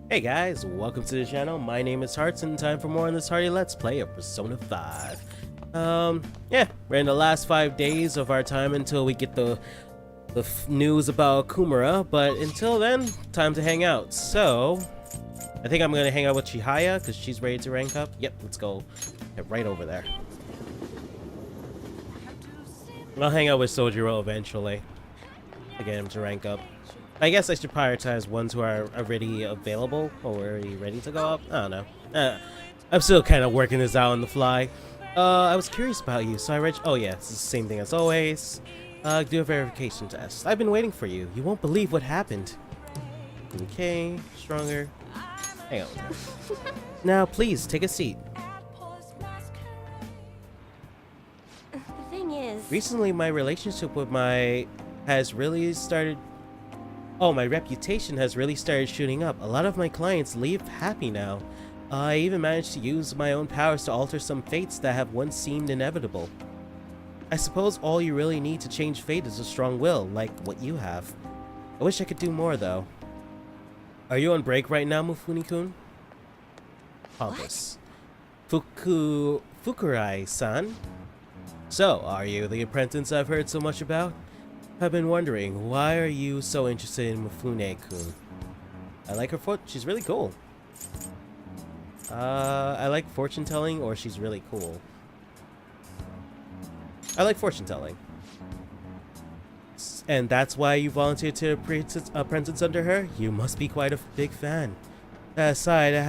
Hey guys, welcome to the channel. My name is Hearts and time for more on this Hearty Let's Play of Persona 5. Yeah, we're in the last 5 days of our time until we get the news about Kumara, but until then, time to hang out. So, I think I'm gonna hang out with Chihaya because she's ready to rank up. Yep, let's go. Head right over there. I'll hang out with Sojiro eventually to get him to rank up. I guess I should prioritize ones who are already available or already ready to go up. I don't know. I'm still kind of working this out on the fly. I was curious about you, so I read. Oh yeah, it's the same thing as always. Do a verification test. I've been waiting for you. You won't believe what happened. Okay, stronger. Hang on. Now, please take a seat. The thing is, Recently, my relationship with my reputation has really started shooting up. A lot of my clients leave happy now. I even managed to use my own powers to alter some fates that have once seemed inevitable. I suppose all you really need to change fate is a strong will, like what you have. I wish I could do more, though. Are you on break right now, Mufuni-kun? Pompous. Fukurai-san? So, are you the apprentice I've heard so much about? I've been wondering, why are you so interested in Mifune-kun? I like her foot. She's really cool. I like fortune telling, or she's really cool. I like fortune telling. And that's why you volunteered to apprentice under her? You must be quite a big fan. That aside, I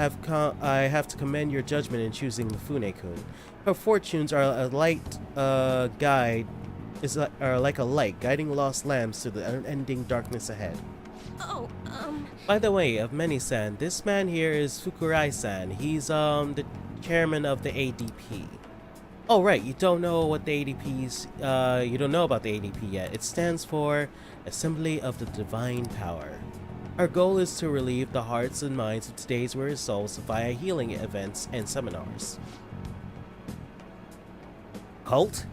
have to commend your judgment in choosing Mifune-kun. Her fortunes are a light guide. Are like a light guiding lost lambs to the unending darkness ahead. By the way, of many-san, this man here is Fukurai-san. He's the chairman of the ADP. Oh right, you don't know what the you don't know about the ADP yet. It stands for Assembly of the Divine Power. Our goal is to relieve the hearts and minds of today's weary souls via healing events and seminars. Cult?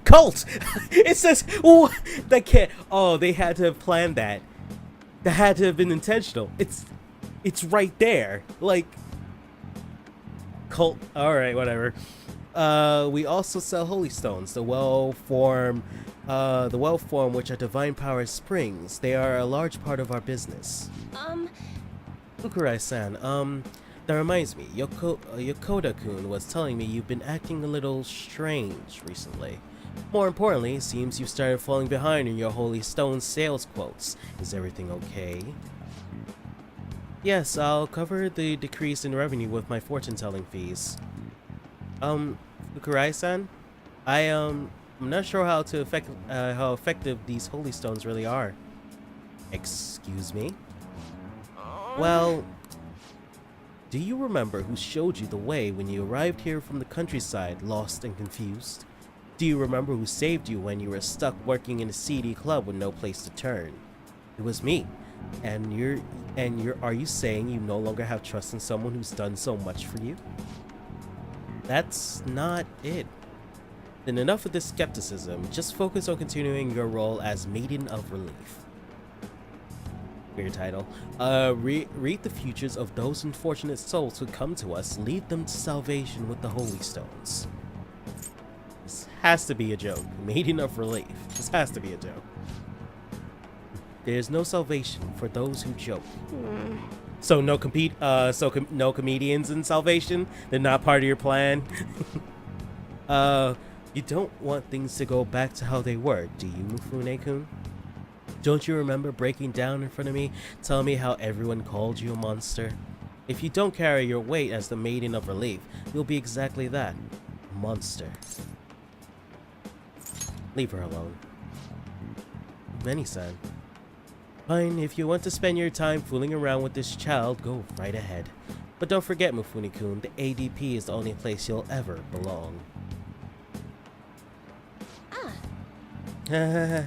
Cult! It says, oh, that can't. Oh, they had to have planned that. That had to have been intentional. It's right there. Like, cult. All right, whatever. We also sell holy stones, the well form which are divine power springs. They are a large part of our business. Fukurai-san, that reminds me, Yokoda-kun was telling me you've been acting a little strange recently. More importantly, it seems you started falling behind in your holy stone sales quotes. Is everything okay? Yes, I'll cover the decrease in revenue with my fortune-telling fees. Fukurai-san? I'm not sure how effective these holy stones really are. Excuse me? Well, do you remember who showed you the way when you arrived here from the countryside, lost and confused? Do you remember who saved you when you were stuck working in a seedy club with no place to turn? It was me. Are you saying you no longer have trust in someone who's done so much for you? That's not it. Then enough of this skepticism. Just focus on continuing your role as Maiden of Relief. Weird title. Read the futures of those unfortunate souls who come to us. Lead them to salvation with the holy stones. This has to be a joke. Maiden of Relief. This has to be a joke. There is no salvation for those who joke. So no comedians in salvation? They're not part of your plan? You don't want things to go back to how they were, do you, Mifune-kun? Don't you remember breaking down in front of me, telling me how everyone called you a monster? If you don't carry your weight as the Maiden of Relief, you'll be exactly that. A monster. Leave her alone. Many-san. Fine, if you want to spend your time fooling around with this child, go right ahead. But don't forget, Mifune-kun, the ADP is the only place you'll ever belong. I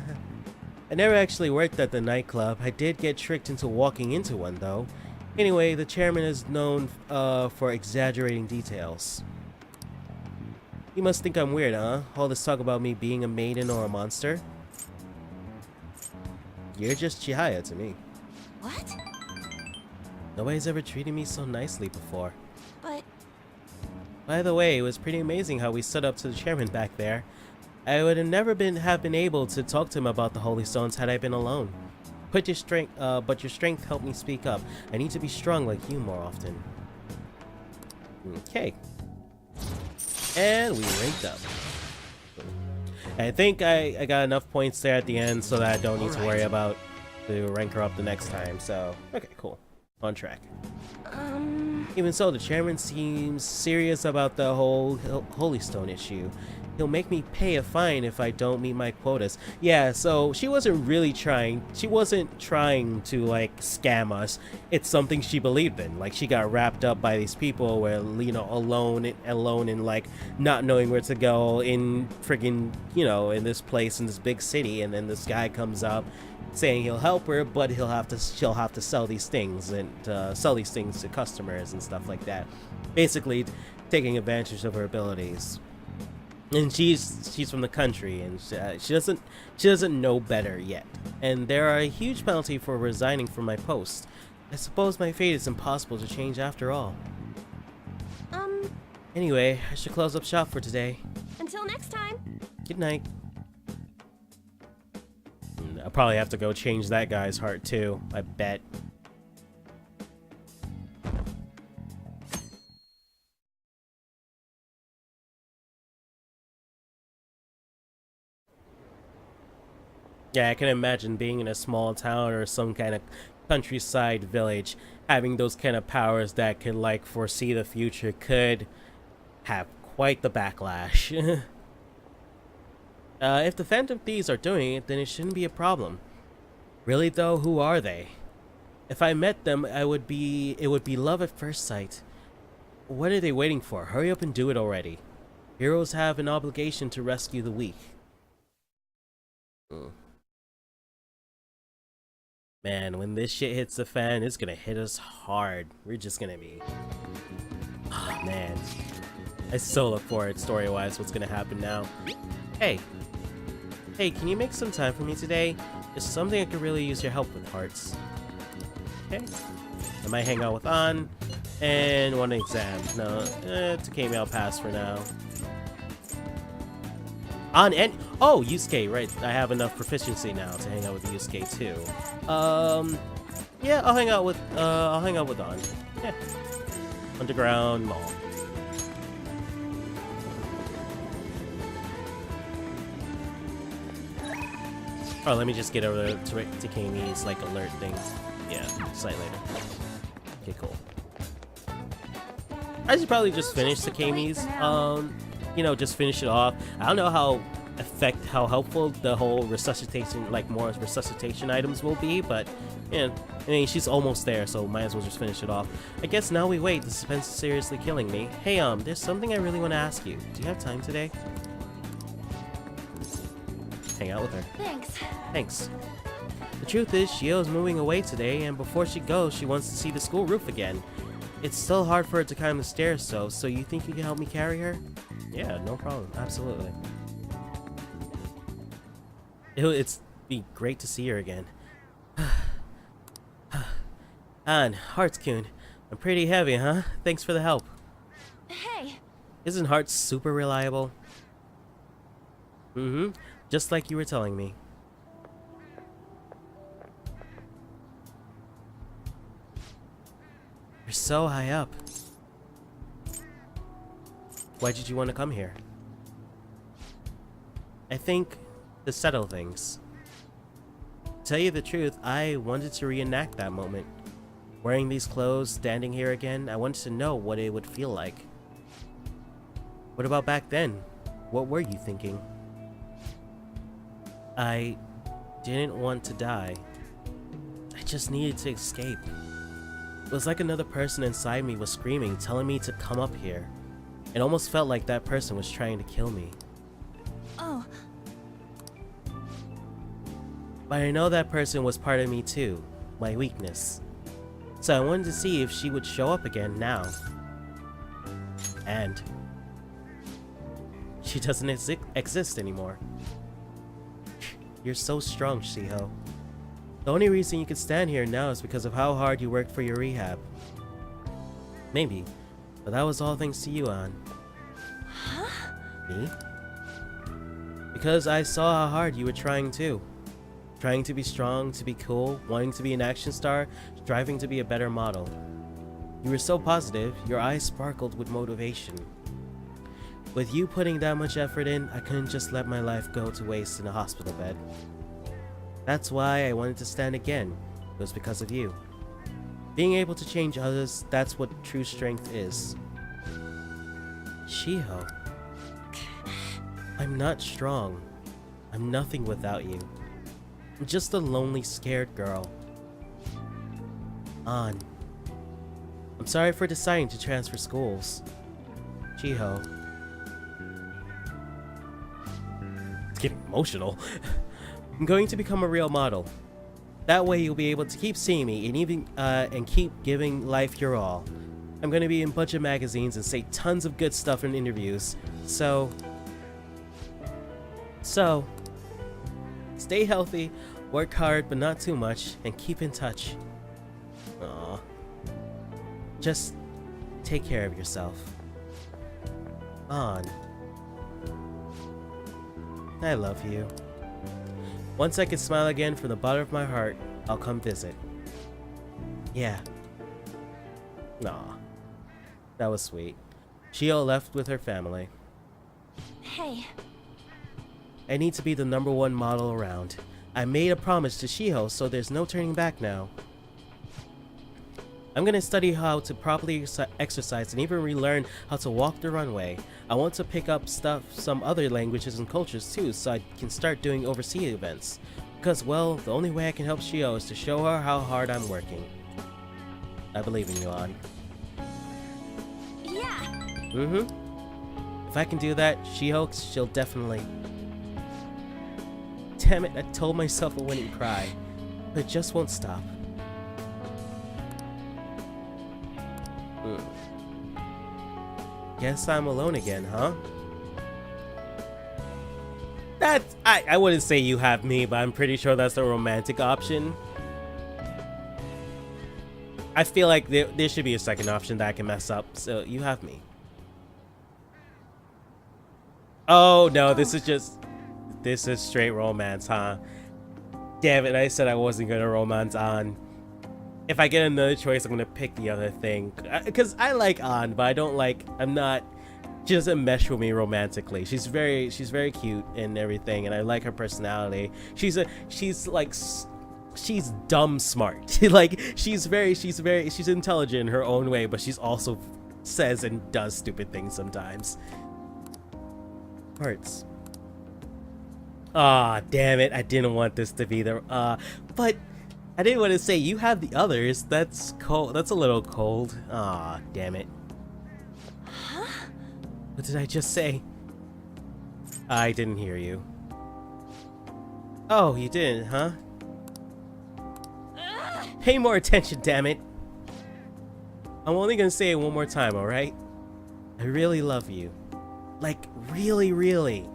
never actually worked at the nightclub. I did get tricked into walking into one, though. Anyway, the chairman is known for exaggerating details. You must think I'm weird, huh? All this talk about me being a maiden or a monster? You're just Chihaya to me. what? Nobody's ever treated me so nicely before. But By the way, it was pretty amazing how we stood up to the chairman back there. I would have never have been able to talk to him about the Holy Stones had I been alone. But your strength helped me speak up. I need to be strong like you more often. Okay. And we ranked up. I think I got enough points there at the end so that I don't need to worry about to rank her up the next time. So, okay, cool. On track. Even so, the chairman seems serious about the whole Holy Stone issue. He'll make me pay a fine if I don't meet my quotas. Yeah, so she wasn't really trying. She wasn't trying to, like, scam us. It's something she believed in. Like, she got wrapped up by these people where, you know, alone and, like, not knowing where to go in friggin', you know, in this place, in this big city. And then this guy comes up saying he'll help her, but she'll have to sell these things and sell these things to customers and stuff like that. Basically, taking advantage of her abilities. And she's from the country, and she doesn't know better yet. And there are a huge penalty for resigning from my post. I suppose my fate is impossible to change after all. Anyway, I should close up shop for today. Until next time. Good night. I'll probably have to go change that guy's heart too, I bet. Yeah, I can imagine being in a small town or some kind of countryside village, having those kind of powers that could, like, foresee the future could have quite the backlash. If the Phantom Thieves are doing it, then it shouldn't be a problem. Really though, who are they? If I met them, it would be love at first sight. What are they waiting for? Hurry up and do it already. Heroes have an obligation to rescue the weak. Man, when this shit hits the fan, it's gonna hit us hard. We're just gonna be... Oh, man. I so look forward, story-wise, what's gonna happen now. Hey, can you make some time for me today? There's something I could really use your help with, Hearts. Okay. I might hang out with An, and one exam. No, it's okay, I'll pass for now. An and... Oh, Yusuke, right. I have enough proficiency now to hang out with Yusuke, too. Yeah, I'll hang out with An. Yeah. Underground Mall. Oh, let me just get over to Kami's, like, alert thing. Yeah, slightly later. Okay, cool. I should probably just finish the Kami's. You know, just finish it off. I don't know how helpful the whole resuscitation, like, more resuscitation items will be, but, yeah, I mean, she's almost there, so might as well just finish it off. I guess now we wait. The suspense is seriously killing me. Hey, there's something I really want to ask you. Do you have time today? Hang out with her. Thanks. The truth is, Shio's moving away today, and before she goes, she wants to see the school roof again. It's still hard for her to climb the stairs, so you think you can help me carry her? Yeah, no problem. Absolutely. It's be great to see her again. An, Hearts-kun, I'm pretty heavy, huh? Thanks for the help. Hey. Isn't Hearts super reliable? Mm-hmm. Just like you were telling me. You're so high up. Why did you want to come here? I think to settle things. To tell you the truth, I wanted to reenact that moment. Wearing these clothes, standing here again, I wanted to know what it would feel like. What about back then? What were you thinking? I didn't want to die. I just needed to escape. It was like another person inside me was screaming, telling me to come up here. It almost felt like that person was trying to kill me. Oh. But I know that person was part of me too, my weakness. So I wanted to see if she would show up again now. And she doesn't exist anymore. You're so strong, Shiho. The only reason you can stand here now is because of how hard you worked for your rehab. Maybe, but that was all thanks to you, An. Huh? Me? Because I saw how hard you were trying too. Trying to be strong, to be cool, wanting to be an action star, striving to be a better model. You were so positive, your eyes sparkled with motivation. With you putting that much effort in, I couldn't just let my life go to waste in a hospital bed. That's why I wanted to stand again. It was because of you. Being able to change others, that's what true strength is. Shiho. I'm not strong. I'm nothing without you. I'm just a lonely, scared girl. An. I'm sorry for deciding to transfer schools. Shiho. It's getting emotional. I'm going to become a real model. That way you'll be able to keep seeing me and keep giving life your all. I'm going to be in a bunch of magazines and say tons of good stuff in interviews. So, stay healthy, work hard but not too much, and keep in touch. Aww. Just take care of yourself. An. I love you. Once I can smile again from the bottom of my heart, I'll come visit. Yeah. Aw. That was sweet. Shiho left with her family. Hey. I need to be the #1 model around. I made a promise to Shiho, so there's no turning back now. I'm gonna study how to properly exercise and even relearn how to walk the runway. I want to pick up some other languages and cultures too, so I can start doing overseas events. Because, well, the only way I can help Shiho is to show her how hard I'm working. I believe in you, An. Yeah. If I can do that, Shiho, she'll definitely... Damn it, I told myself I wouldn't cry, but it just won't stop. Guess I'm alone again, huh? That's... I wouldn't say you have me, but I'm pretty sure that's the romantic option. I feel like there should be a second option that I can mess up, so you have me. Oh no, this is straight romance, huh? Damn it, I said I wasn't gonna romance An. If I get another choice, I'm gonna pick the other thing. Because I like An, but I'm not... She doesn't mesh with me romantically. She's very cute and everything, and I like her personality. She's dumb smart. Like, she's intelligent in her own way, but she's also says and does stupid things sometimes. Hurts. Ah, damn it, I didn't want this to be the... but... I didn't want to say you have the others. That's cold. That's a little cold. Aw, damn it. Huh? What did I just say? I didn't hear you. Oh, you didn't, huh? Pay more attention, damn it. I'm only gonna say it one more time, alright? I really love you. Like, really, really.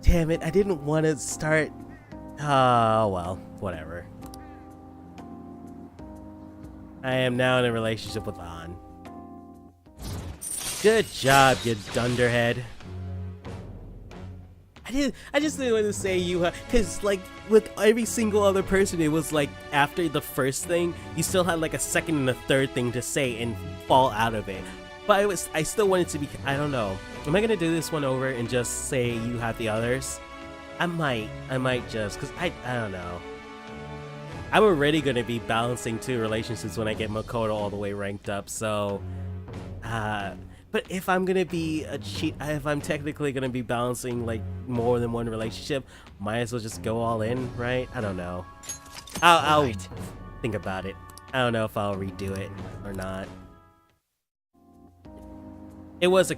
Damn it, I didn't want to start... Oh, well, whatever. I am now in a relationship with An. Good job, you dunderhead. I just didn't want to say you because like with every single other person, it was like after the first thing, you still had like a second and a third thing to say and fall out of it. But I still wanted to be, I don't know. Am I gonna do this one over and just say you have the others? I might just, cause I don't know. I'm already gonna be balancing 2 relationships when I get Makoto all the way ranked up, so, but if I'm gonna be if I'm technically gonna be balancing like more than 1 relationship, might as well just go all in, right? I don't know. I'll think about it. I don't know if I'll redo it or not. It was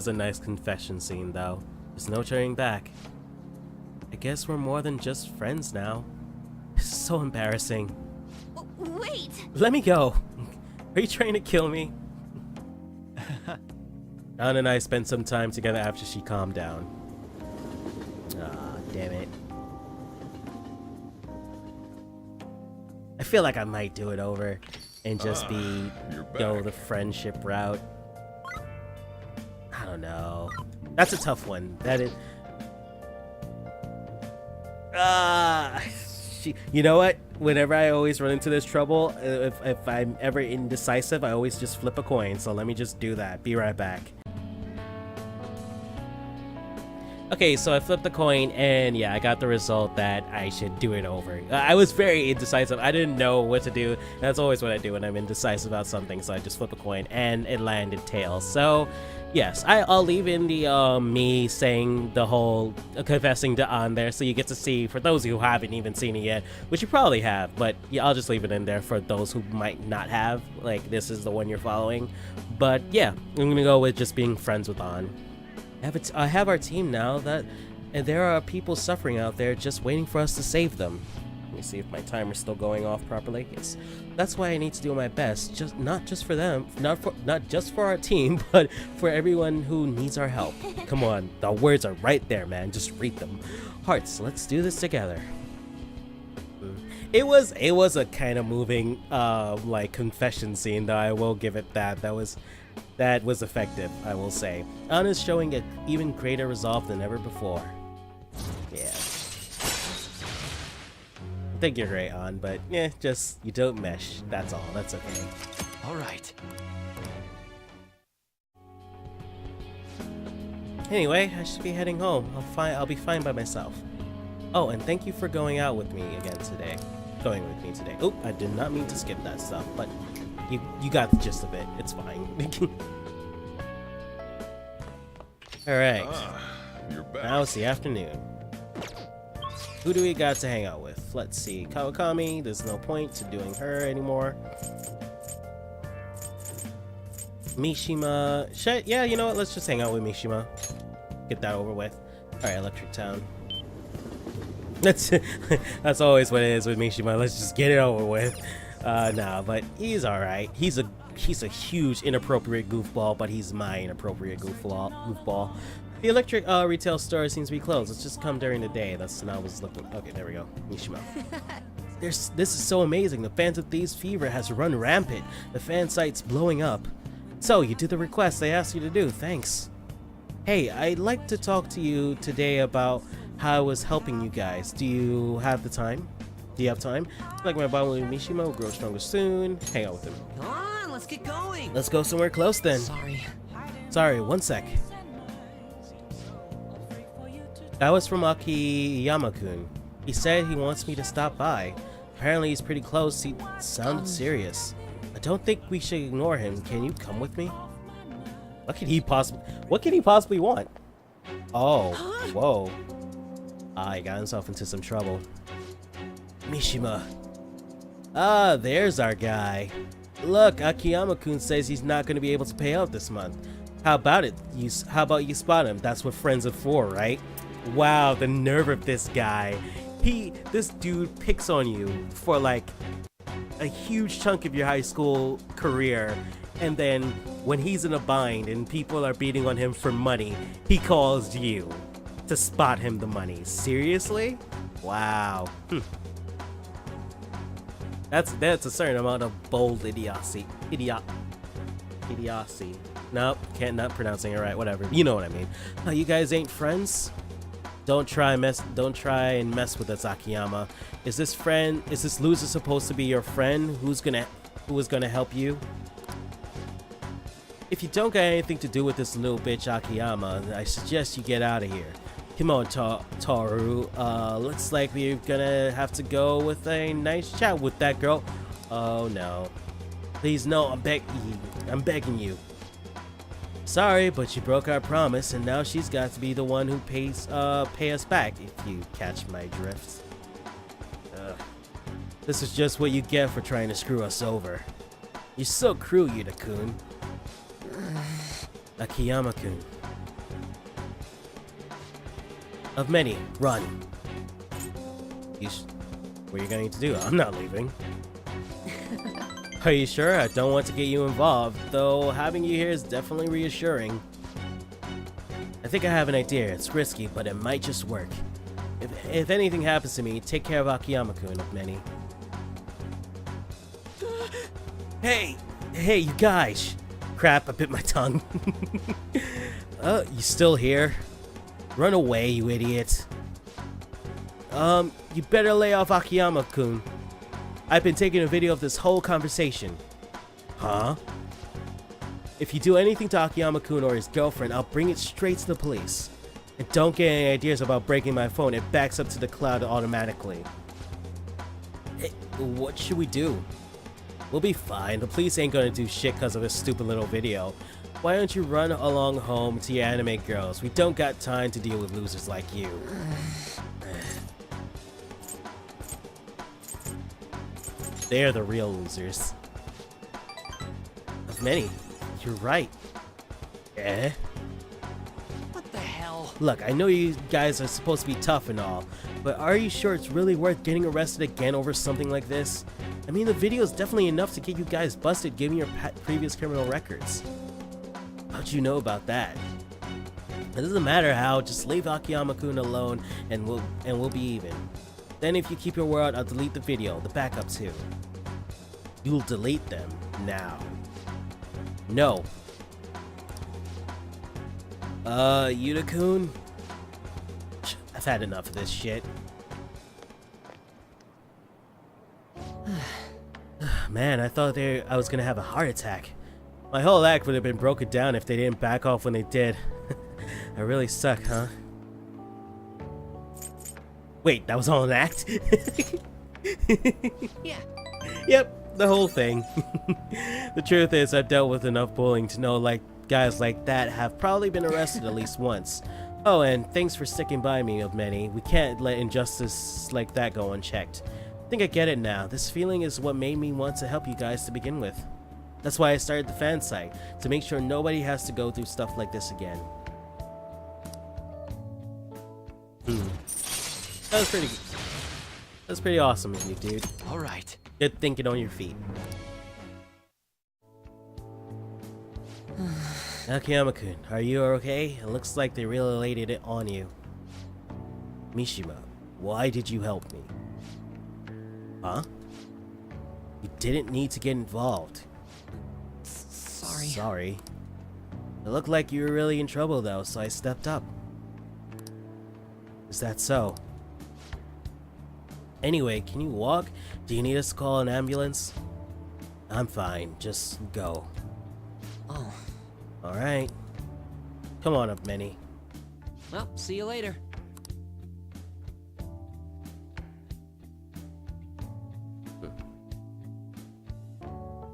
a nice confession scene though. There's no turning back. I guess we're more than just friends now. This is so embarrassing. Wait! Let me go. Are you trying to kill me? An and I spent some time together after she calmed down. damn it. I feel like I might do it over and just go the friendship route. I don't know. That's a tough one. That is. You know what? Whenever I always run into this trouble, if I'm ever indecisive, I always just flip a coin. So let me just do that. Be right back. Okay, so I flipped the coin, and yeah, I got the result that I should do it over. I was very indecisive. I didn't know what to do. That's always what I do when I'm indecisive about something, so I just flip a coin, and it landed tails. So, yes, I'll leave in the me saying the whole confessing to on there, so you get to see, for those who haven't even seen it yet, which you probably have, but yeah, I'll just leave it in there for those who might not have, like this is the one you're following. But yeah, I'm gonna go with just being friends with On. I have our team now, and there are people suffering out there just waiting for us to save them. Let me see if my timer's still going off properly. Yes. That's why I need to do my best, not just for them, not just for our team, but for everyone who needs our help. Come on, the words are right there, man. Just read them. Hearts, let's do this together. It was a kind of moving like confession scene, though. I will give it that. That was effective, I will say. Anna's showing an even greater resolve than ever before. Yeah. I think you're great, On, but yeah, just you don't mesh. That's all. That's okay. All right. Anyway, I should be heading home. I'll be fine by myself. Oh, and thank you for going out with me again today. Going with me today. Oop, I did not mean to skip that stuff, but you got the gist of it. It's fine. Alright. Now it's the afternoon. Who do we got to hang out with? Let's see. Kawakami, there's no point to doing her anymore. Mishima. Yeah, you know what? Let's just hang out with Mishima. Get that over with. Alright, Electric Town. That's always what it is with Mishima. Let's just get it over with. No, but he's alright. He's a huge inappropriate goofball, but he's my inappropriate goofball. The electric retail store seems to be closed. Let's just come during the day. That's what I was looking. Okay, there we go. Mishima. This is so amazing. The Fans of Thieves fever has run rampant. The fan site's blowing up. So, you did the request they asked you to do. Thanks. Hey, I'd like to talk to you today about how I was helping you guys. Do you have the time? Do you have time? Like my bond with Mishima will grow stronger soon. Hang out with him. Come on, let's get going. Let's go somewhere close then. Sorry, one sec. That was from Akiyama-kun. He said he wants me to stop by. Apparently he's pretty close. He sounded serious. I don't think we should ignore him. Can you come with me? What could he possibly want? Oh, whoa. He got himself into some trouble. Mishima. Ah, there's our guy. Look, Akiyama-kun says he's not going to be able to pay out this month. How about you spot him? That's what friends are for, right? Wow, the nerve of this guy. This dude picks on you for like a huge chunk of your high school career, and then when he's in a bind and people are beating on him for money, he calls you to spot him the money. Seriously? Wow. That's a certain amount of bold idiocy. Idiocy. Nope, not pronouncing it right. Whatever. You know what I mean. You guys ain't friends? Don't try and mess with us, Akiyama. Is this loser supposed to be your friend? Who is gonna help you? If you don't got anything to do with this little bitch Akiyama, I suggest you get out of here. Come on, Taru. Looks like we're gonna have to go with a nice chat with that girl. Oh no. Please no, I'm begging you. Sorry, but she broke our promise, and now she's got to be the one who pay us back, if you catch my drift. This is just what you get for trying to screw us over. You're so cruel, Yuta-kun. Akiyama-kun. Of many, run. What are you going to do? I'm not leaving. Are you sure? I don't want to get you involved, though having you here is definitely reassuring. I think I have an idea. It's risky, but it might just work. If anything happens to me, take care of Akiyama-kun, Many. Hey! Hey, you guys! Crap, I bit my tongue. You still here? Run away, you idiot. You better lay off Akiyama-kun. I've been taking a video of this whole conversation. Huh? If you do anything to Akiyama-kun or his girlfriend, I'll bring it straight to the police. And don't get any ideas about breaking my phone. It backs up to the cloud automatically. Hey, what should we do? We'll be fine. The police ain't gonna do shit because of this stupid little video. Why don't you run along home to your anime girls? We don't got time to deal with losers like you. They're the real losers. Of many. You're right. Eh? What the hell? Look, I know you guys are supposed to be tough and all, but are you sure it's really worth getting arrested again over something like this? I mean, the video is definitely enough to get you guys busted given your previous criminal records. How'd you know about that? It doesn't matter how, just leave Akiyama-kun alone and we'll be even. Then if you keep your word, I'll delete the video, the backup too. You'll delete them now. No. Yuta-kun? I've had enough of this shit. Man, I thought I was gonna have a heart attack. My whole act would have been broken down if they didn't back off when they did. I really suck, huh? Wait, that was all an act? Yeah. Yep, the whole thing. The truth is, I've dealt with enough bullying to know like guys like that have probably been arrested at least once. Oh, and thanks for sticking by me, of many. We can't let injustice like that go unchecked. I think I get it now. This feeling is what made me want to help you guys to begin with. That's why I started the fan site, to make sure nobody has to go through stuff like this again. That was pretty good. That's pretty awesome of you, dude. All right. Good thinking on your feet. Akiyama-kun, are you okay? It looks like they really laid it on you. Mishima, why did you help me? Huh? You didn't need to get involved. Sorry. Sorry. It looked like you were really in trouble though, so I stepped up. Is that so? Anyway, can you walk? Do you need us to call an ambulance? I'm fine, just go. Oh. Alright. Come on up, Minnie. Well, see you later.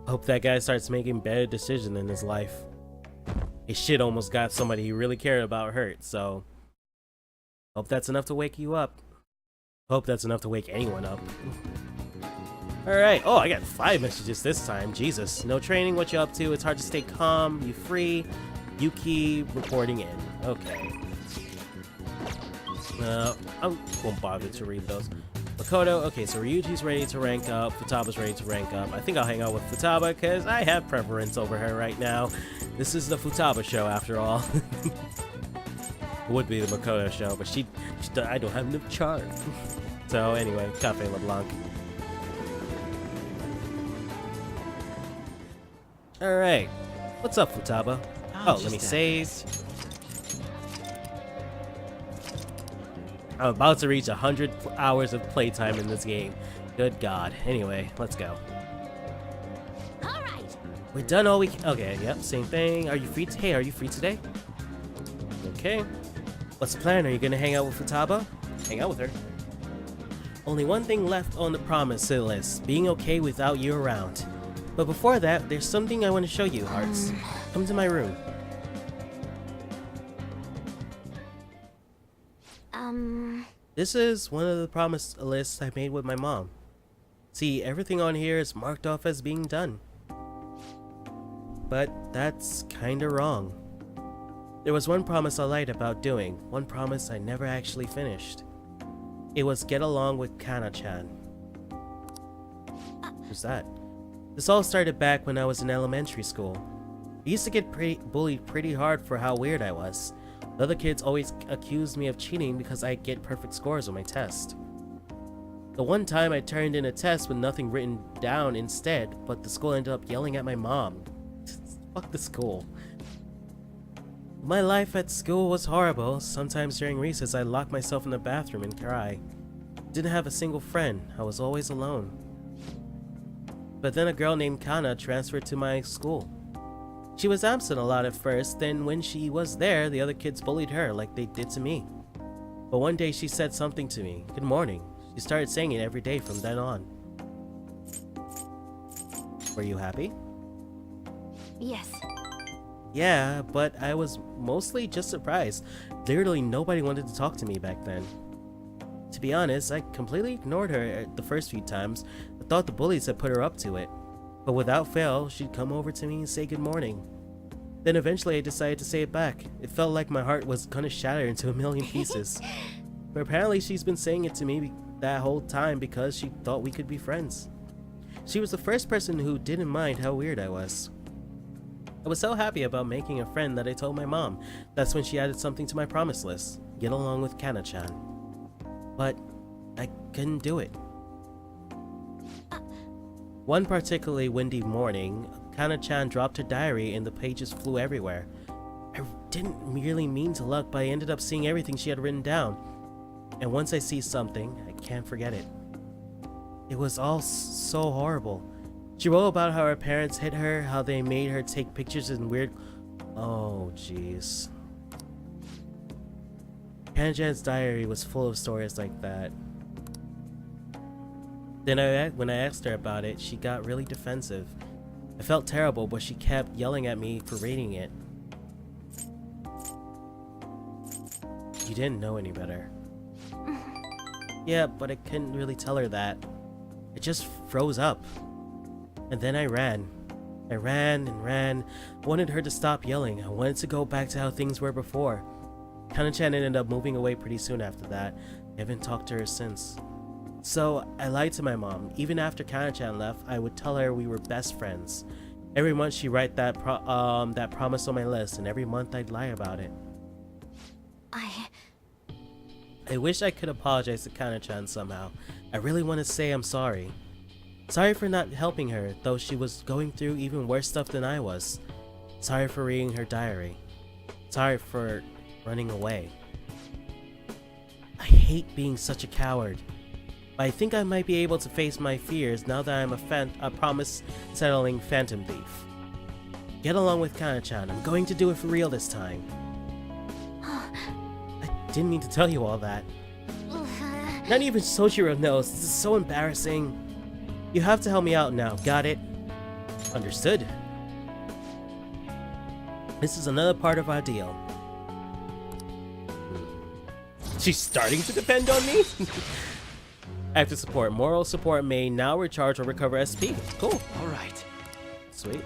Hope that guy starts making better decisions in his life. His shit almost got somebody he really cared about hurt, so... Hope that's enough to wake you up. Hope that's enough to wake anyone up. Alright, oh, I got 5 messages this time. Jesus. No training, what you up to? It's hard to stay calm. You free? Yuki reporting in. Okay. I won't bother to read those. Makoto, okay, so Ryuji's ready to rank up. Futaba's ready to rank up. I think I'll hang out with Futaba because I have preference over her right now. This is the Futaba show, after all. It would be the Makoto show, but I don't have enough charm. So anyway, Cafe LeBlanc. Alright. What's up, Futaba? Oh, let me save. I'm about to reach 100 hours of playtime in this game. Good God. Anyway, let's go. All right. We're done all week. Okay, yep, same thing. Are you free? Hey, are you free today? Okay. What's the plan? Are you gonna hang out with Futaba? Hang out with her. Only one thing left on the promise list, being okay without you around. But before that, there's something I want to show you, Hearts. Come to my room. This is one of the promise lists I made with my mom. See, everything on here is marked off as being done. But that's kinda wrong. There was one promise I lied about doing, one promise I never actually finished. It was get along with Kana-chan. Who's that? This all started back when I was in elementary school. I used to get bullied pretty hard for how weird I was. The other kids always accused me of cheating because I get perfect scores on my test. The one time I turned in a test with nothing written down instead, but the school ended up yelling at my mom. Fuck the school. My life at school was horrible. Sometimes during recess I locked myself in the bathroom and cry. Didn't have a single friend. I was always alone. But then a girl named Kana transferred to my school. She was absent a lot at first, then when she was there, the other kids bullied her like they did to me. But one day she said something to me. Good morning. She started saying it every day from then on. Were you happy? Yes. Yeah, but I was mostly just surprised. Literally nobody wanted to talk to me back then. To be honest, I completely ignored her the first few times. I thought the bullies had put her up to it. But without fail, she'd come over to me and say good morning. Then eventually I decided to say it back. It felt like my heart was gonna shatter into a million pieces. But apparently she's been saying it to me that whole time because she thought we could be friends. She was the first person who didn't mind how weird I was. I was so happy about making a friend that I told my mom. That's when she added something to my promise list. Get along with Kana-chan. But I couldn't do it. One particularly windy morning, Kana-chan dropped her diary and the pages flew everywhere. I didn't really mean to look, but I ended up seeing everything she had written down. And once I see something, I can't forget it. It was all so horrible. She wrote about how her parents hit her, how they made her take pictures in weird... Oh, jeez. Kana-chan's diary was full of stories like that. Then when I asked her about it, she got really defensive. I felt terrible, but she kept yelling at me for reading it. You didn't know any better. Yeah, but I couldn't really tell her that. I just froze up. And then I ran. I ran and ran. I wanted her to stop yelling. I wanted to go back to how things were before. Kana-chan ended up moving away pretty soon after that. I haven't talked to her since. So I lied to my mom. Even after Kana-chan left, I would tell her we were best friends. Every month she'd write that promise on my list, and every month I'd lie about it. I wish I could apologize to Kana-chan somehow. I really want to say I'm sorry. Sorry for not helping her, though she was going through even worse stuff than I was. Sorry for reading her diary. Sorry for running away. I hate being such a coward. But I think I might be able to face my fears now that I'm a promise-settling phantom thief. Get along with Kana-chan. I'm going to do it for real this time. I didn't mean to tell you all that. Not even Sojiro knows. This is so embarrassing. You have to help me out now. Got it? Understood. This is another part of our deal. She's starting to depend on me? Active support. Moral support may now recharge or recover SP. Cool. Alright. Sweet.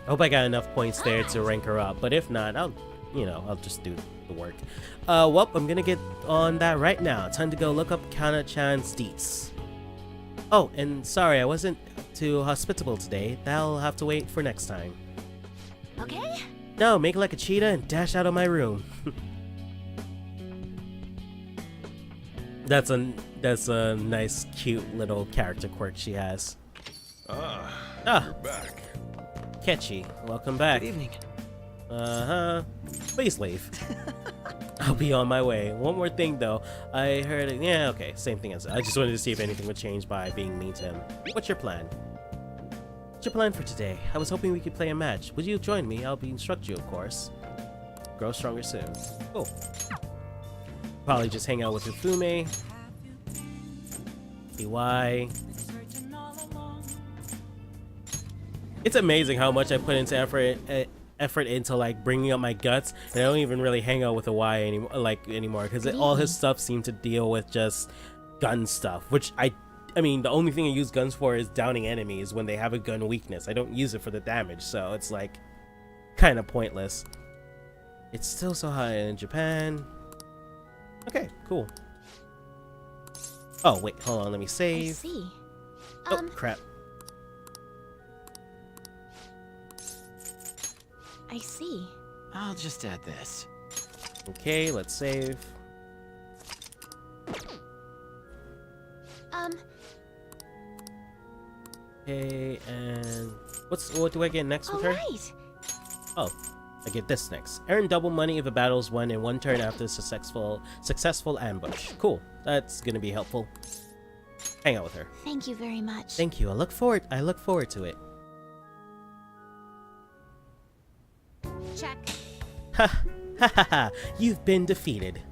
I hope I got enough points there to rank her up, but if not, I'll just do the work. Well, I'm gonna get on that right now. Time to go look up Kana-chan's deets. Oh, and sorry, I wasn't too hospitable today. That'll have to wait for next time. Okay? No, make like a cheetah and dash out of my room. That's a nice, cute little character quirk she has. You're back. Catchy. Welcome back. Good evening. Please leave. I'll be on my way. One more thing though. I heard it. Yeah, okay. Same thing as I just wanted to see if anything would change by being mean to him. What's your plan? What's your plan for today? I was hoping we could play a match. Would you join me? I'll instruct you, of course. Grow stronger soon. Cool. Probably just hang out with Ufume. EY. It's amazing how much I put into effort into like bringing up my guts, and I don't even really hang out with a Y anymore because all his stuff seemed to deal with just gun stuff, which I mean the only thing I use guns for is downing enemies when they have a gun weakness. I don't use it for the damage, so it's like kind of pointless. It's still so hot in Japan. Okay, cool. Oh wait, hold on, let me I save. see. Oh crap. I see. I'll just add this. Okay, let's save. Okay, and what do I get next with her? Alright. Oh, I get this next. Earn double money if a battle is won in one turn after a successful ambush. Cool. That's gonna be helpful. Hang out with her. Thank you very much. Thank you. I look forward to it. Check. Ha ha ha ha! You've been defeated.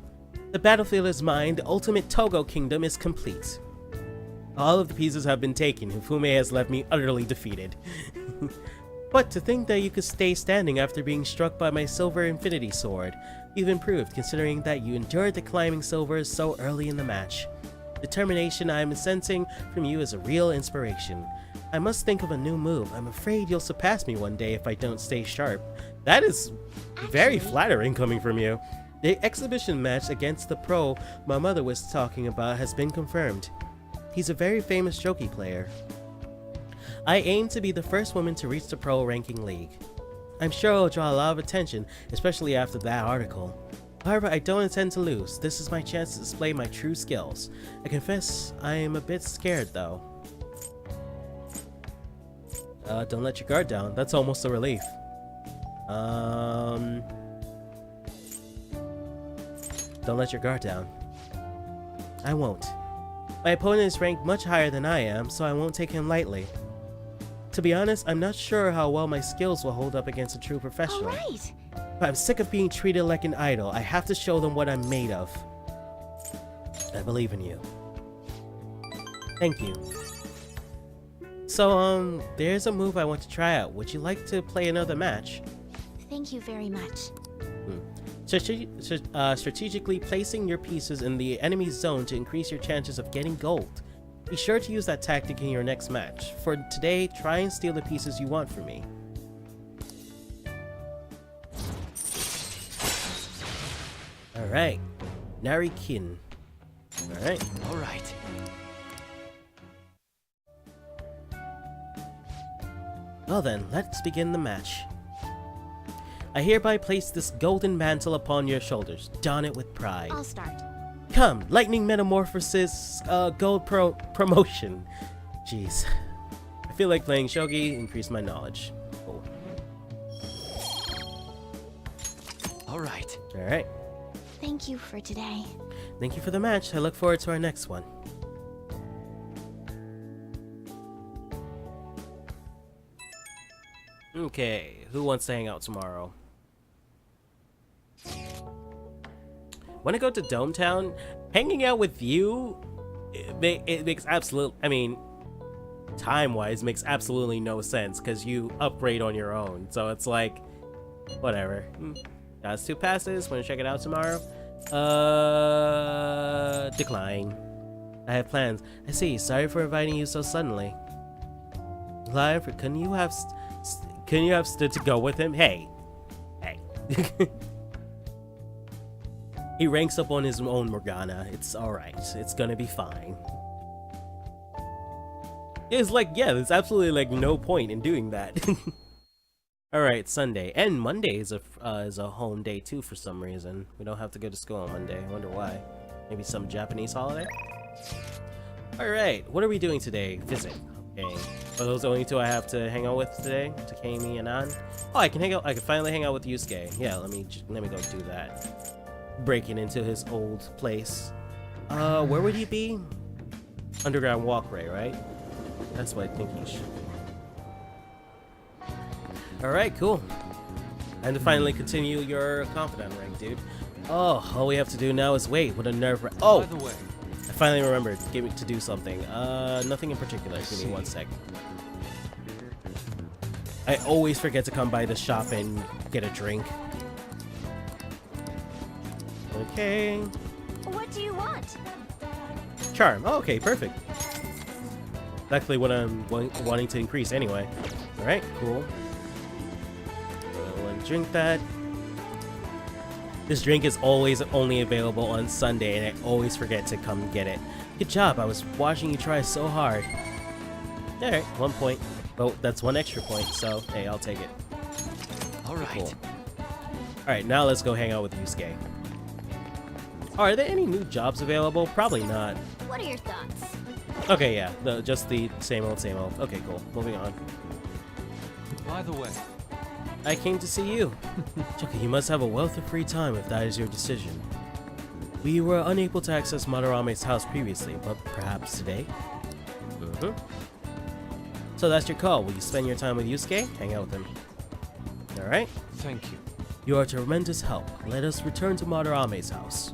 The battlefield is mine. The ultimate Togo kingdom is complete. All of the pieces have been taken. Hifume has left me utterly defeated. But to think that you could stay standing after being struck by my silver infinity sword. You've improved, considering that you endured the climbing silvers so early in the match. Determination I am sensing from you is a real inspiration. I must think of a new move. I'm afraid you'll surpass me one day if I don't stay sharp. That is very flattering coming from you. The exhibition match against the pro my mother was talking about has been confirmed. He's a very famous jockey player. I aim to be the first woman to reach the pro ranking league. I'm sure it'll draw a lot of attention, especially after that article. However, I don't intend to lose. This is my chance to display my true skills. I confess I am a bit scared though. Don't let your guard down. That's almost a relief. Don't let your guard down. I won't. My opponent is ranked much higher than I am, so I won't take him lightly. To be honest, I'm not sure how well my skills will hold up against a true professional. Alright. But I'm sick of being treated like an idol. I have to show them what I'm made of. I believe in you. Thank you. So, there's a move I want to try out. Would you like to play another match? Thank you very much. Strategically placing your pieces in the enemy's zone to increase your chances of getting gold. Be sure to use that tactic in your next match. For today, try and steal the pieces you want from me. Alright. Narikin. Alright. Alright. Well then, let's begin the match. I hereby place this golden mantle upon your shoulders. Don it with pride. I'll start. Come, lightning metamorphosis, gold promotion. Jeez. I feel like playing shogi, increase my knowledge. Cool. Alright. Alright. Thank you for today. Thank you for the match. I look forward to our next one. Okay, who wants to hang out tomorrow? When I go to Dome Town, hanging out with you, it makes time-wise, makes absolutely no sense, because you upgrade on your own, so it's like, whatever. That's 2 passes, wanna check it out tomorrow? Decline. I have plans. I see, sorry for inviting you so suddenly. However, couldn't you have stood to go with him? Hey. He ranks up on his own Morgana. It's alright. It's gonna be fine. It's like, yeah, there's absolutely like no point in doing that. Alright, Sunday. And Monday is a home day too for some reason. We don't have to go to school on Monday. I wonder why. Maybe some Japanese holiday? Alright, what are we doing today? Visit. Okay. Are those the only 2 I have to hang out with today? Takemi and An? Oh, I can finally hang out with Yusuke. Yeah, let me go do that. Breaking into his old place. Where would he be? Underground walkway, right? That's what I think he should. Alright, cool. And to finally continue your confidant rank, dude. Oh, all we have to do now is wait. What a nerve wrack. Oh! By the way, I finally remembered. Give me to do something. Nothing in particular. Give me 1 sec. I always forget to come by the shop and get a drink. Okay. What do you want? Charm. Oh, okay, perfect. Exactly what I'm wanting to increase anyway. Alright, cool. I'll drink that. This drink is always only available on Sunday, and I always forget to come get it. Good job, I was watching you try so hard. Alright, 1 point. Oh, that's 1 extra point, so hey, I'll take it. alright. Cool. Alright, now let's go hang out with Yusuke. Are there any new jobs available? Probably not. What are your thoughts? Okay, yeah, just the same old, same old. Okay, cool. Moving on. By the way, I came to see you. Chucky, you must have a wealth of free time if that is your decision. We were unable to access Madarame's house previously, but perhaps today? So that's your call. Will you spend your time with Yusuke? Hang out with him. Alright? thank you. You are a tremendous help. Let us return to Madarame's house.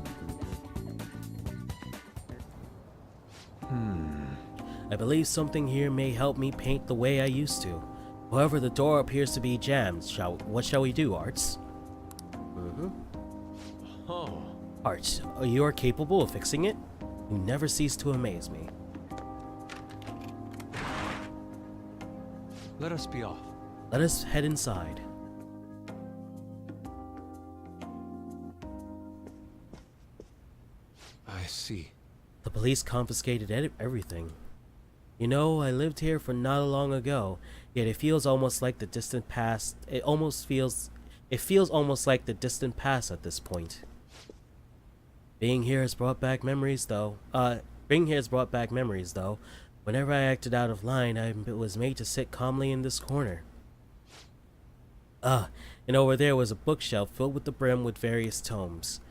I believe something here may help me paint the way I used to. However, the door appears to be jammed. What shall we do, Arts? Oh, Arts, you are capable of fixing it? You never cease to amaze me. let us be off. Let us head inside. I see. The police confiscated everything. You know, I lived here for not long ago, yet it feels almost like the distant past. It feels almost like the distant past at this point. Being here has brought back memories, though. Whenever I acted out of line, I was made to sit calmly in this corner. And over there was a bookshelf filled with the brim with various tomes.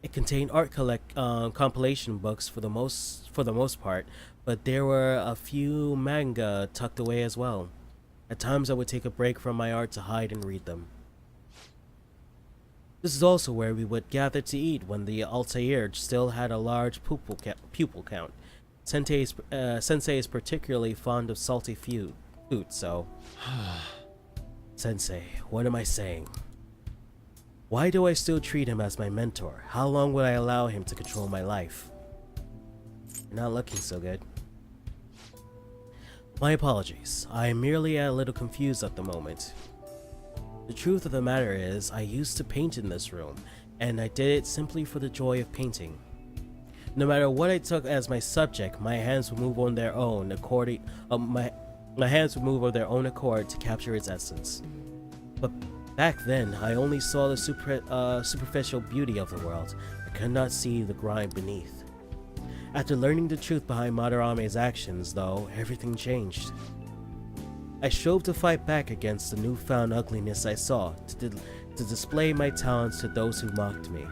It contained art compilation books for the most part, but there were a few manga tucked away as well. At times I would take a break from my art to hide and read them. This is also where we would gather to eat when the Altair still had a large pupil count. Sensei is particularly fond of salty food, so... Sensei, what am I saying? Why do I still treat him as my mentor? How long would I allow him to control my life? You're not looking so good. My apologies. I am merely a little confused at the moment. The truth of the matter is, I used to paint in this room, and I did it simply for the joy of painting. No matter what I took as my subject, my hands would move on their own accord to capture its essence. But back then, I only saw the superficial beauty of the world. I could not see the grime beneath. After learning the truth behind Madarame's actions, though, everything changed. I strove to fight back against the newfound ugliness I saw, to display my talents to those who mocked me.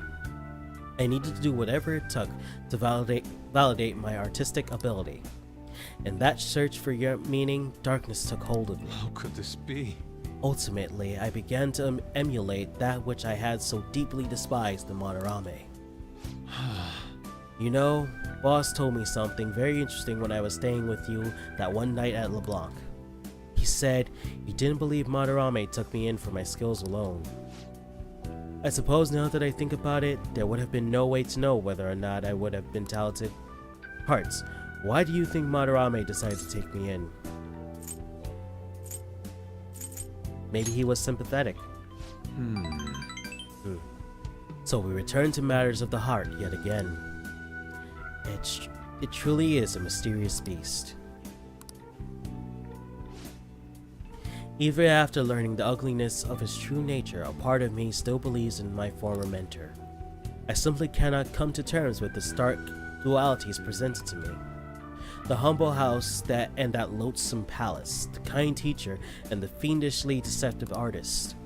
I needed to do whatever it took to validate my artistic ability. In that search for your meaning, darkness took hold of me. How could this be? Ultimately, I began to emulate that which I had so deeply despised in Madarame. You know, Boss told me something very interesting when I was staying with you that one night at LeBlanc. He said he didn't believe Madarame took me in for my skills alone. I suppose now that I think about it, there would have been no way to know whether or not I would have been talented. Hearts, why do you think Madarame decided to take me in? Maybe he was sympathetic. So we return to matters of the heart yet again. It truly is a mysterious beast. Even after learning the ugliness of his true nature, a part of me still believes in my former mentor. I simply cannot come to terms with the stark dualities presented to me. The humble house and that loathsome palace, the kind teacher and the fiendishly deceptive artist.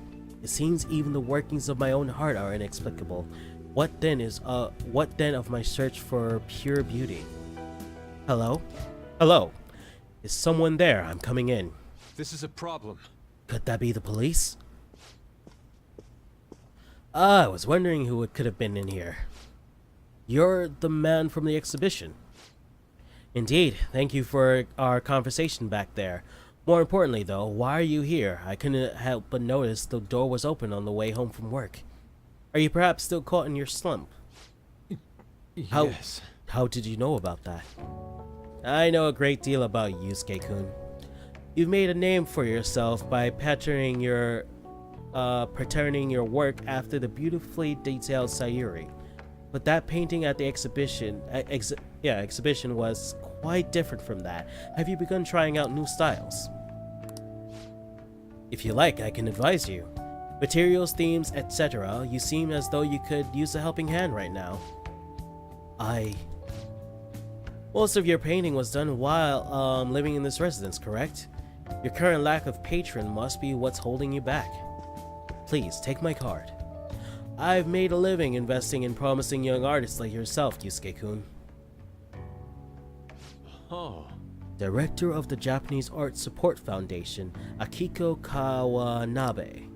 It seems even the workings of my own heart are inexplicable. What then of my search for pure beauty? Hello? Hello? Is someone there? I'm coming in. This is a problem. Could that be the police? I was wondering who it could have been in here. You're the man from the exhibition. Indeed, thank you for our conversation back there. More importantly though, why are you here? I couldn't help but notice the door was open on the way home from work. Are you perhaps still caught in your slump? Yes. How did you know about that? I know a great deal about Yusuke-kun. You've made a name for yourself by patterning your work after the beautifully detailed Sayuri. But that painting at the exhibition was quite different from that. Have you begun trying out new styles? If you like, I can advise you. Materials, themes, etc. You seem as though you could use a helping hand right now. Most of your painting was done while living in this residence, correct? Your current lack of patron must be what's holding you back. Please, take my card. I've made a living investing in promising young artists like yourself, Yusuke-kun. Oh. Director of the Japanese Art Support Foundation, Akiko Kawanabe.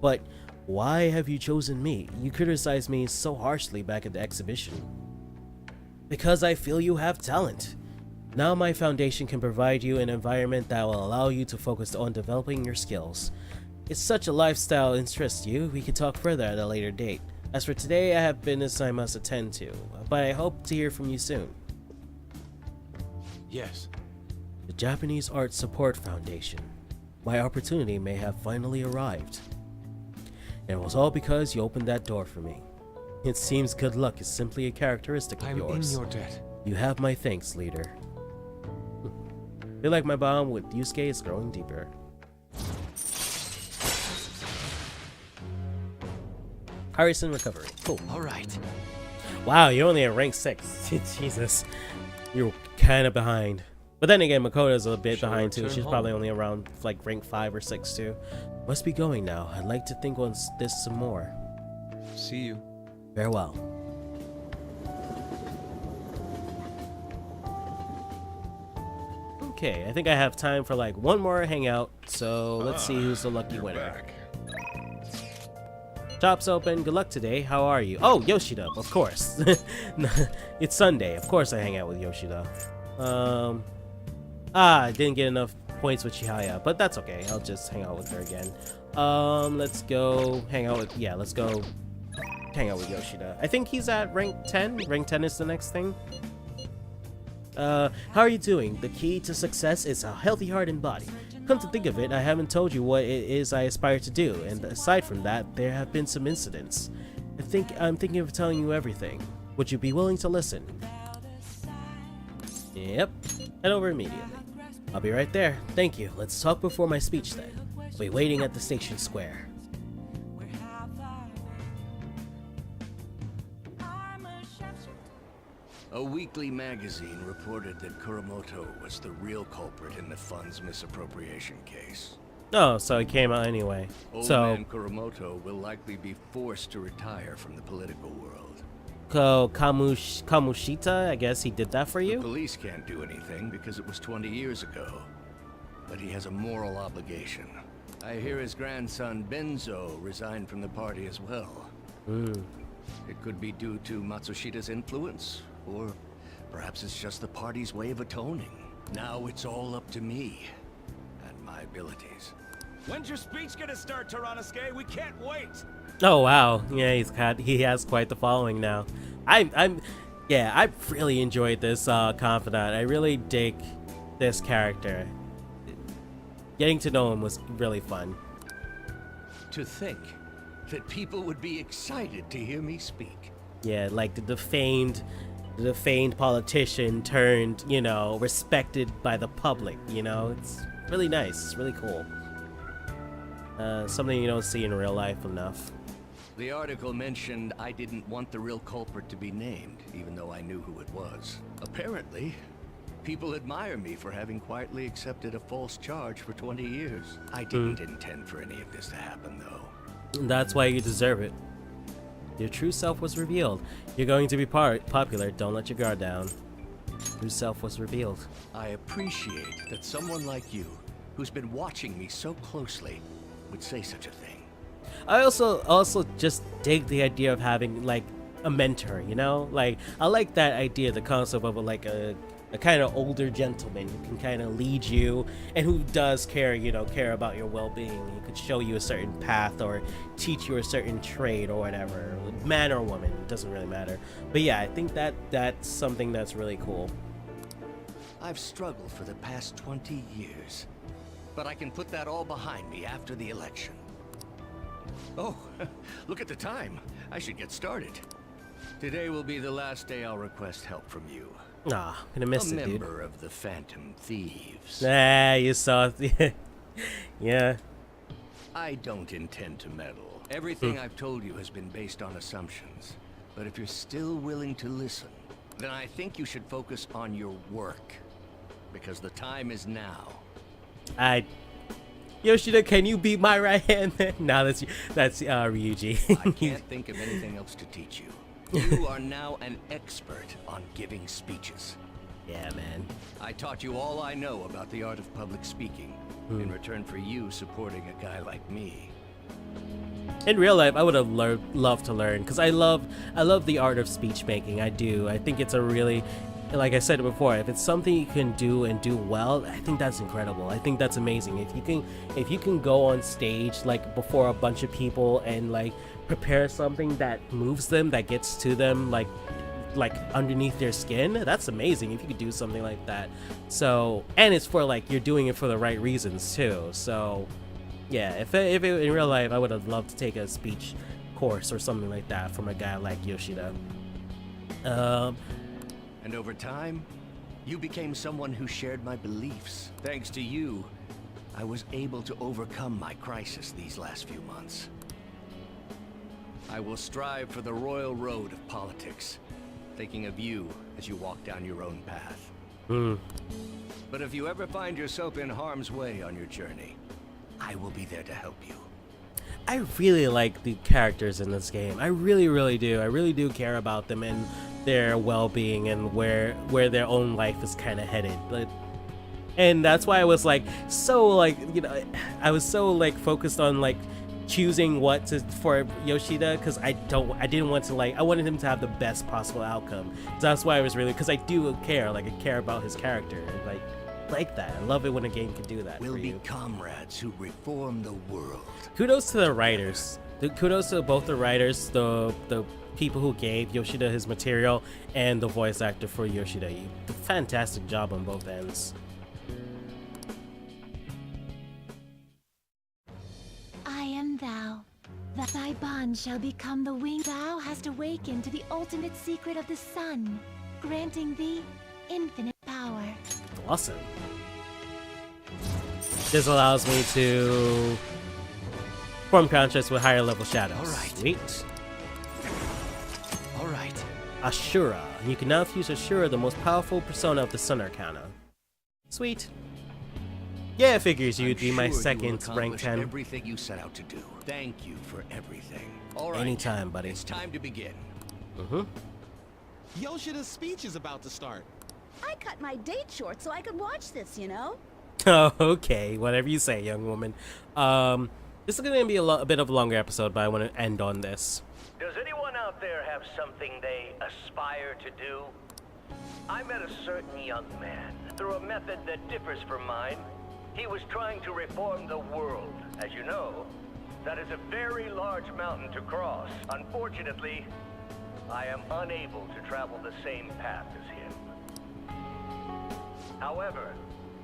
But why have you chosen me? You criticized me so harshly back at the exhibition. Because I feel you have talent. Now my foundation can provide you an environment that will allow you to focus on developing your skills. If such a lifestyle interests you, we could talk further at a later date. As for today, I have business I must attend to, but I hope to hear from you soon. Yes. The Japanese Art Support Foundation. My opportunity may have finally arrived. And it was all because you opened that door for me. It seems good luck is simply a characteristic of I'm yours. in your debt. You have my thanks, leader. Feel like my bond with Yusuke is growing deeper. Harrison recovery. Cool. All right. Wow, you're only at rank 6. Jesus. You're kind of behind. But then again, Makoto's a bit Shall we behind too. return She's home? probably only around like rank 5 or 6 too. Must be going now. I'd like to think on this some more. See you. Farewell. Okay, I think I have time for like one more hangout, so let's see who's the lucky You're winner. back. Shop's open. Good luck today. How are you? Oh, Yoshida, of course. It's Sunday. Of course I hang out with Yoshida. I didn't get enough points with Chihaya, but that's okay. I'll just hang out with her again. Let's go hang out with, let's go hang out with Yoshida. I think he's at rank 10. Rank 10 is the next thing. How are you doing? The key to success is a healthy heart and body. Come to think of it, I haven't told you what it is I aspire to do, and aside from that, there have been some incidents. I'm thinking of telling you everything. Would you be willing to listen? Yep. Head over immediately. I'll be right there. Thank you. Let's talk before my speech then. I'll be waiting at the station square. A weekly magazine reported that Kuramoto was the real culprit in the fund's misappropriation case. Oh, so it came out anyway. Old So, man Kuramoto will likely be forced to retire from the political world. Kamushita, I guess he did that for The you? police can't do anything because it was 20 years ago. But he has a moral obligation. I hear his grandson Benzo resigned from the party as well. It could be due to Matsushita's influence, or perhaps it's just the party's way of atoning. Now it's all up to me and my abilities. When's your speech gonna start, Tyranosuke? We can't wait! Oh wow, yeah, he has quite the following now. I really enjoyed this confidant. I really dig this character. Getting to know him was really fun. To think that people would be excited to hear me speak. Yeah, like the defamed politician turned, respected by the public. It's really nice. It's really cool. Something you don't see in real life enough. The article mentioned I didn't want the real culprit to be named, even though I knew who it was. Apparently, people admire me for having quietly accepted a false charge for 20 years. I didn't intend for any of this to happen, though. That's why you deserve it. Your true self was revealed. You're going to be popular. Don't let your guard down. True self was revealed. I appreciate that someone like you, who's been watching me so closely, would say such a thing. I also just dig the idea of having like a mentor, Like I like that idea, the concept of a kind of older gentleman who can kind of lead you and who does care about your well-being. He could show you a certain path or teach you a certain trade or whatever, man or woman, it doesn't really matter. But yeah, I think that's something that's really cool. I've struggled for the past 20 years, but I can put that all behind me after the election. Oh, look at the time. I should get started. Today will be the last day I'll request help from you. Nah, I'm gonna miss A it, dude. member of the Phantom Thieves. Ah, you saw it. Yeah. I don't intend to meddle. Everything I've told you has been based on assumptions. But if you're still willing to listen, then I think you should focus on your work. Because the time is now. Yoshida, can you be my right hand then? No, that's Ryuji. I can't think of anything else to teach you. You are now an expert on giving speeches. Yeah, man. I taught you all I know about the art of public speaking, in return for you supporting a guy like me. In real life, I would have loved to learn, because I love the art of speech making. I do. I think it's a really, like I said before, if it's something you can do and do well, I think that's incredible. I think that's amazing. If you can go on stage like before a bunch of people and like prepare something that moves them, that gets to them like underneath their skin, that's amazing. If you could do something like that. So, and it's for like you're doing it for the right reasons too. So yeah, if it in real life, I would have loved to take a speech course or something like that from a guy like Yoshida. And over time, you became someone who shared my beliefs. Thanks to you, I was able to overcome my crisis these last few months. I will strive for the royal road of politics, thinking of you as you walk down your own path. But if you ever find yourself in harm's way on your journey, I will be there to help you. I really like the characters in this game. I really, really do. I really do care about them and their well-being and where their own life is kind of headed. And that's why I was like so like, you know, I was so like focused on like choosing what to for Yoshida, because I didn't want to like, I wanted him to have the best possible outcome. So that's why I was really, because I do care, like I care about his character, and like that. I love it when a game can do that. We'll for be you. comrades who reform the world. Kudos to the writers. Kudos to both the writers, the people who gave Yoshida his material, and the voice actor for Yoshida. You did a fantastic job on both ends. I am thou. Thy bond shall become the wing. Thou hast awakened to the ultimate secret of the sun, granting thee infinite power. Awesome. This allows me to form contracts with higher level shadows. Alright. Sweet. Alright. Ashura. You can now fuse Ashura, the most powerful persona of the Sun Arcana. Sweet. Yeah, it figures you'd be my I'm sure you will second rank accomplish 10. everything you set out to do. Thank you for everything. All right. Anytime, buddy. It's time to begin. Yoshida's speech is about to start. I cut my date short so I could watch this, you know? Oh, okay. Whatever you say, young woman. This is going to be a bit of a longer episode, but I want to end on this. Does anyone out there have something they aspire to do? I met a certain young man through a method that differs from mine. He was trying to reform the world. As you know, that is a very large mountain to cross. Unfortunately, I am unable to travel the same path as him. However,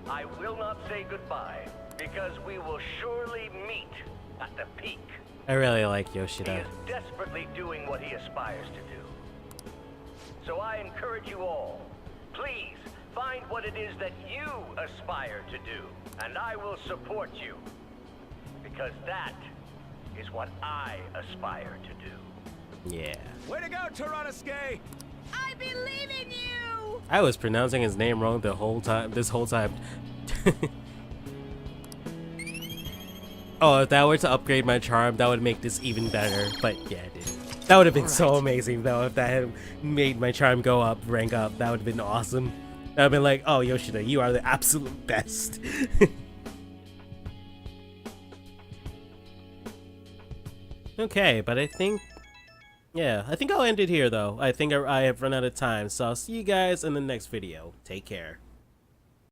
I will not say goodbye, because we will surely meet at the peak. I really like He Yoshida. is desperately doing what he aspires to do. So I encourage you all, please find what it is that you aspire to do, and I will support you. Because that is what I aspire to do. Yeah. Way to go, Tyrannusque! I believe in you! I was pronouncing his name wrong this whole time. Oh, if that were to upgrade my charm, that would make this even better. But yeah, it didn't. That would have been so amazing, though, if that had made my charm go up, rank up. That would have been awesome. I'd have been like, oh, Yoshida, you are the absolute best. Okay, but I think I'll end it here, though. I think I have run out of time, so I'll see you guys in the next video. Take care.